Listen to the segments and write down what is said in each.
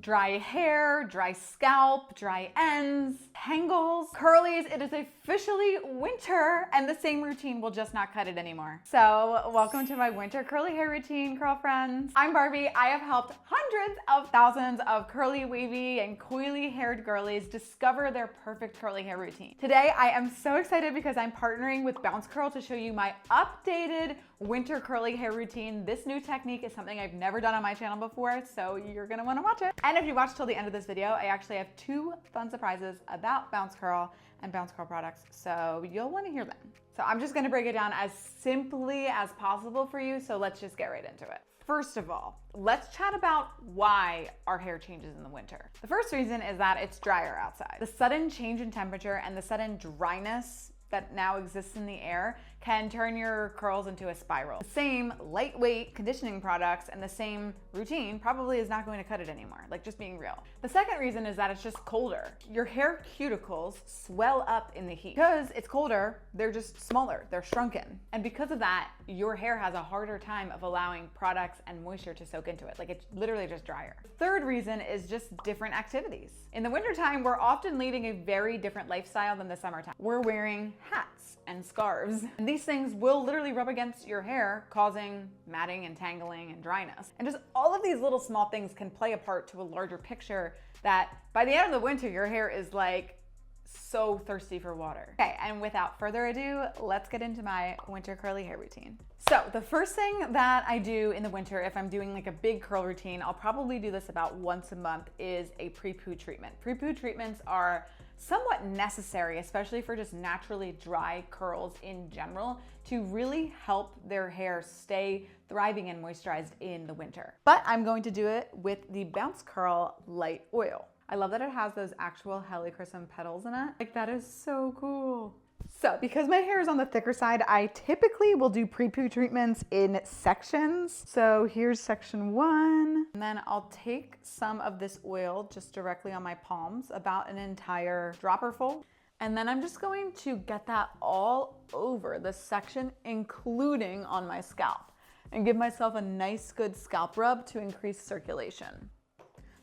dry hair, dry scalp, dry ends, tangles, curlies. It is officially winter and the same routine will just not cut it anymore. So welcome to my winter curly hair routine, curl friends. I'm Barbie. I have helped hundreds of thousands of curly, wavy, and coily haired girlies discover their perfect curly hair routine. Today, I am so excited because I'm partnering with bouncecurl to show you my updated winter curly hair routine. This new technique is something I've never done on my channel before, so you're gonna wanna watch it. And if you watch till the end of this video, I actually have 2 fun surprises about bouncecurl and bouncecurl products, so you'll wanna hear them. So I'm just gonna break it down as simply as possible for you, so let's just get right into it. First of all, let's chat about why our hair changes in the winter. The first reason is that it's drier outside. The sudden change in temperature and the sudden dryness that now exists in the air can turn your curls into a spiral. The same lightweight conditioning products and the same routine probably is not going to cut it anymore, like just being real. The second reason is that it's just colder. Your hair cuticles swell up in the heat. Because it's colder, they're just smaller, they're shrunken. And because of that, your hair has a harder time of allowing products and moisture to soak into it. Like it's literally just drier. The third reason is just different activities. In the wintertime, we're often leading a very different lifestyle than the summertime. We're wearing hats and scarves. And these things will literally rub against your hair, causing matting and tangling and dryness. And just all of these little small things can play a part to a larger picture that by the end of the winter, your hair is like so thirsty for water. Okay, and without further ado, let's get into my winter curly hair routine. So the first thing that I do in the winter, if I'm doing like a big curl routine, I'll probably do this about once a month, is a pre-poo treatment. Pre-poo treatments are somewhat necessary, especially for just naturally dry curls in general, to really help their hair stay thriving and moisturized in the winter. But I'm going to do it with the bouncecurl light oil. I love that it has those actual helichrysum petals in it. Like that is so cool. So because my hair is on the thicker side, I typically will do pre-poo treatments in sections. So here's section 1. And then I'll take some of this oil just directly on my palms, about an entire dropper full. And then I'm just going to get that all over the section, including on my scalp, and give myself a nice good scalp rub to increase circulation.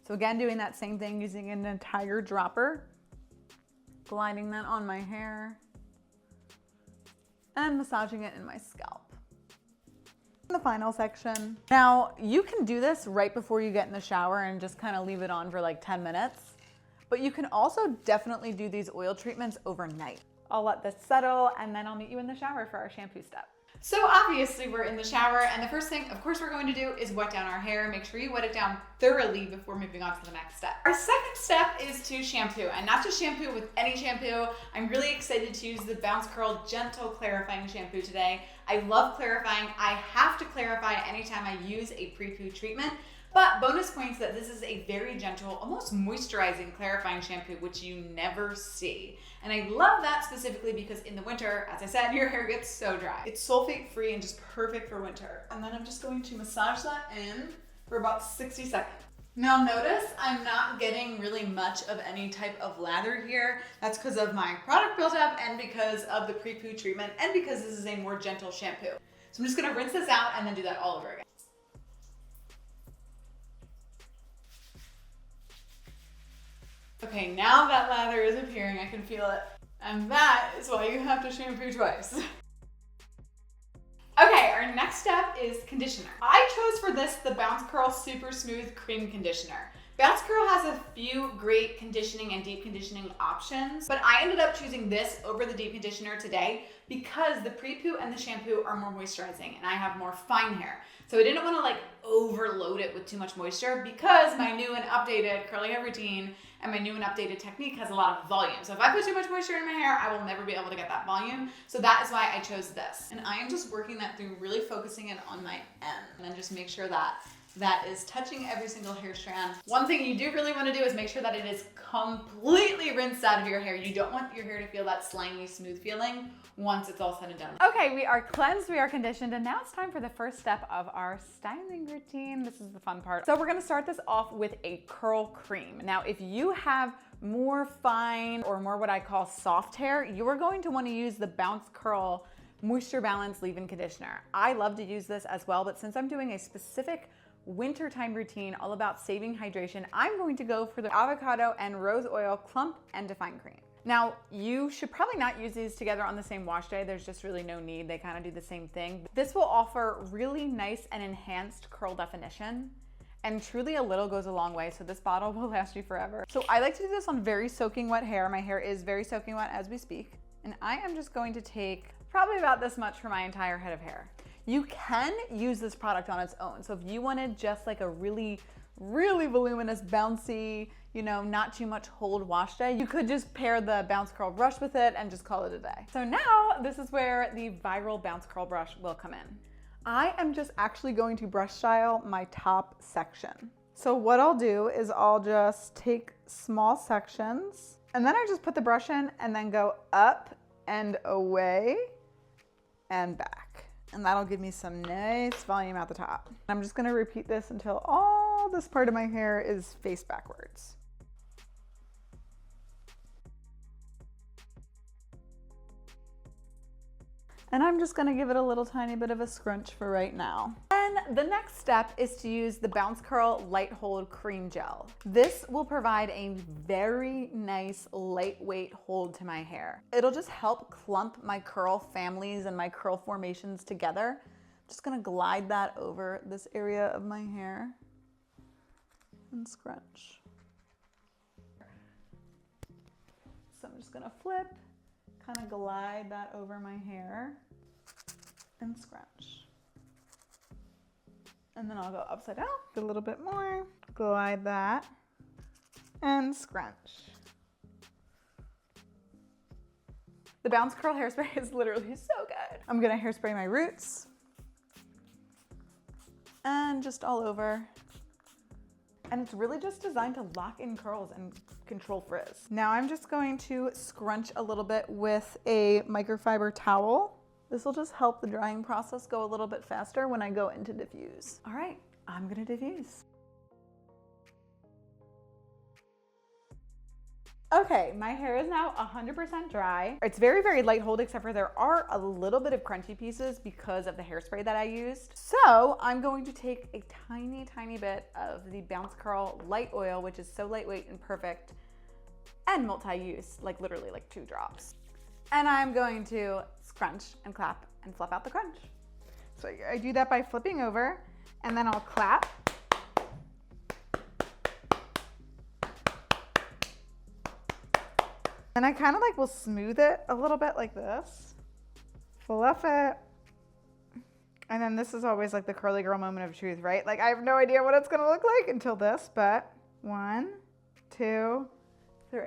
So again, doing that same thing, using an entire dropper, gliding that on my hair, and massaging it in my scalp. In the final section. Now, you can do this right before you get in the shower and just kind of leave it on for like 10 minutes, but you can also definitely do these oil treatments overnight. I'll let this settle and then I'll meet you in the shower for our shampoo step. So obviously we're in the shower, and the first thing, of course, we're going to do is wet down our hair. Make sure you wet it down thoroughly before moving on to the next step. Our second step is to shampoo, and not just shampoo with any shampoo. I'm really excited to use the bouncecurl Gentle Clarifying Shampoo today. I love clarifying. I have to clarify anytime I use a pre-poo treatment. But bonus points that this is a very gentle, almost moisturizing, clarifying shampoo, which you never see. And I love that specifically because in the winter, as I said, your hair gets so dry. It's sulfate free and just perfect for winter. And then I'm just going to massage that in for about 60 seconds. Now notice I'm not getting really much of any type of lather here. That's because of my product buildup and because of the pre-poo treatment and because this is a more gentle shampoo. So I'm just gonna rinse this out and then do that all over again. Okay, now that lather is appearing, I can feel it. And that is why you have to shampoo twice. Okay, our next step is conditioner. I chose for this the bouncecurl Super Smooth Cream Conditioner. Bouncecurl has a few great conditioning and deep conditioning options, but I ended up choosing this over the deep conditioner today because the pre-poo and the shampoo are more moisturizing and I have more fine hair. So I didn't want to like overload it with too much moisture because my new and updated curly hair routine and my new and updated technique has a lot of volume. So if I put too much moisture in my hair, I will never be able to get that volume. So that is why I chose this. And I am just working that through, really focusing it on my end, and then just make sure that that is touching every single hair strand. One thing you do really want to do is make sure that it is completely rinsed out of your hair. You don't want your hair to feel that slimy, smooth feeling once it's all said and done. Okay, we are cleansed, we are conditioned, and now it's time for the first step of our styling routine. This is the fun part. So we're gonna start this off with a curl cream. Now, if you have more fine or more what I call soft hair, you are going to want to use the bouncecurl Moisture Balance Leave-In Conditioner. I love to use this as well, but since I'm doing a specific wintertime routine all about saving hydration, I'm going to go for the avocado and rose oil clump and define cream. Now, you should probably not use these together on the same wash day. There's just really no need. They kind of do the same thing. This will offer really nice and enhanced curl definition. And truly a little goes a long way, so this bottle will last you forever. So I like to do this on very soaking wet hair. My hair is very soaking wet as we speak. And I am just going to take probably about this much for my entire head of hair. You can use this product on its own. So if you wanted just like a really, really voluminous, bouncy, you know, not too much hold wash day, you could just pair the Bounce Curl brush with it and just call it a day. So now this is where the viral Bounce Curl brush will come in. I am just actually going to brush style my top section. So what I'll do is I'll just take small sections and then I just put the brush in and then go up and away and back. And that'll give me some nice volume at the top. I'm just gonna repeat this until all this part of my hair is face backwards. And I'm just gonna give it a little tiny bit of a scrunch for right now. And the next step is to use the Bouncecurl Light Hold Cream Gel. This will provide a very nice lightweight hold to my hair. It'll just help clump my curl families and my curl formations together. I'm just gonna glide that over this area of my hair and scrunch. So I'm just gonna flip, kind of glide that over my hair and scrunch. And then I'll go upside down, a little bit more, glide that and scrunch. The Bouncecurl hairspray is literally so good. I'm gonna hairspray my roots and just all over. And it's really just designed to lock in curls and control frizz. Now I'm just going to scrunch a little bit with a microfiber towel. This will just help the drying process go a little bit faster when I go into diffuse. All right, I'm gonna diffuse. Okay, my hair is now 100% dry. It's very, very light hold, except for there are a little bit of crunchy pieces because of the hairspray that I used. So I'm going to take a tiny, tiny bit of the Bouncecurl Light Oil, which is so lightweight and perfect and multi-use, like literally like 2 drops. And I'm going to scrunch and clap and fluff out the crunch. So I do that by flipping over and then I'll clap. And I kind of like will smooth it a little bit like this, fluff it. And then this is always like the curly girl moment of truth, right? Like I have no idea what it's gonna look like until this, but 1, 2, 3.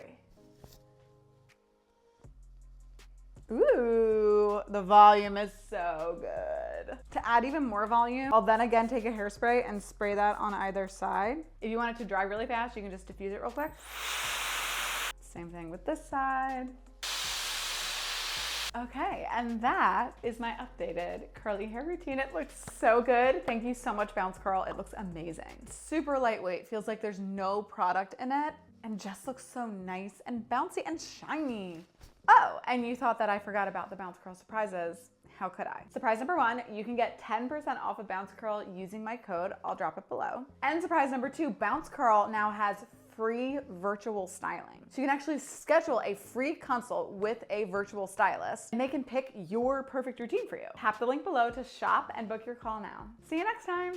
Ooh, the volume is so good. To add even more volume, I'll then again take a hairspray and spray that on either side. If you want it to dry really fast, you can just diffuse it real quick. Same thing with this side. Okay, and that is my updated curly hair routine. It looks so good. Thank you so much, Bouncecurl. It looks amazing. Super lightweight, feels like there's no product in it, and just looks so nice and bouncy and shiny. Oh, and you thought that I forgot about the Bouncecurl surprises. How could I? Surprise number 1, you can get 10% off of Bouncecurl using my code. I'll drop it below. And surprise number 2, Bouncecurl now has free virtual styling. So you can actually schedule a free consult with a virtual stylist and they can pick your perfect routine for you. Tap the link below to shop and book your call now. See you next time.